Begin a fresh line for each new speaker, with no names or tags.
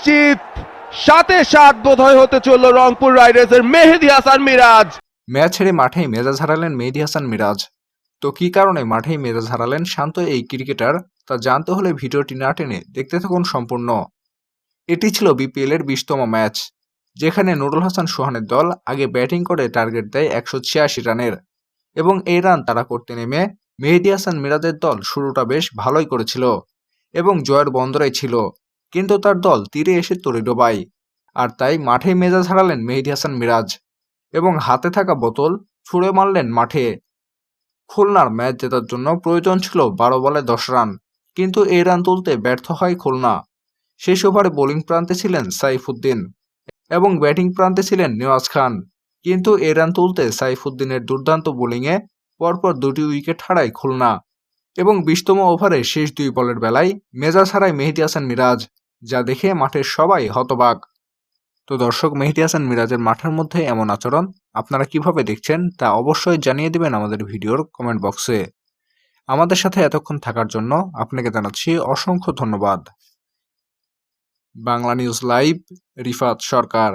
নিশ্চিত 7-7 বোধহয় হতে চলল রংপুর রাইডার্সের মেহেদী হাসান মিরাজ।
ম্যাচ হেরে মাঠেই মেজাজ হারালেন মেহেদী হাসান মিরাজ। তো কি কারণে মাঠেই মেজাজ হারালেন শান্ত এই ক্রিকেটার, তা জানতে হলে ভিডিওটি না টেনে দেখতে থাকুন সম্পূর্ণ। এটি ছিল বিপিএল এর 20তম ম্যাচ, যেখানে নুরুল হাসান সোহানের দল আগে ব্যাটিং করে টার্গেট দেয় 186 রানের, এবং এই রান তারা করতে নেমে মেহেদী হাসান মিরাজের দল শুরুটা বেশ ভালোই করেছিল এবং জয়ের বন্দরে ছিল, কিন্তু তার দল তীরে এসে তড়ি ডোবায়। আর তাই মাঠেই মেজাজ হারালেন মেহেদী হাসান মিরাজ এবং হাতে থাকা বোতল ছুঁড়ে মারলেন মাঠে। খুলনার ম্যাচ জেতার জন্য প্রয়োজন ছিল 12 বলে 10 রান, কিন্তু এই রান তুলতে ব্যর্থ হয় খুলনা। শেষ ওভারে বোলিং প্রান্তে ছিলেন সাইফুদ্দিন এবং ব্যাটিং প্রান্তে ছিলেন নেওয়াজ খান, কিন্তু এই রান তুলতে সাইফুদ্দিনের দুর্দান্ত বোলিংয়ে পরপর 2টি উইকেট হারায় খুলনা এবং 20তম ওভারে শেষ 2 বলের বেলায় মেজাজ হারায় মেহেদী হাসান মিরাজ, যা দেখে মাঠের সবাই হতবাক। তো দর্শক, মেহেদী হাসান মিরাজের মাঠের মধ্যে এমন আচরণ আপনারা কিভাবে দেখছেন তা অবশ্যই জানিয়ে দিবেন আমাদের ভিডিওর কমেন্ট বক্সে। আমাদের সাথে এতক্ষণ থাকার জন্য আপনাকে জানাচ্ছি অসংখ্য ধন্যবাদ। বাংলা নিউজ লাইভ, রিফাত সরকার।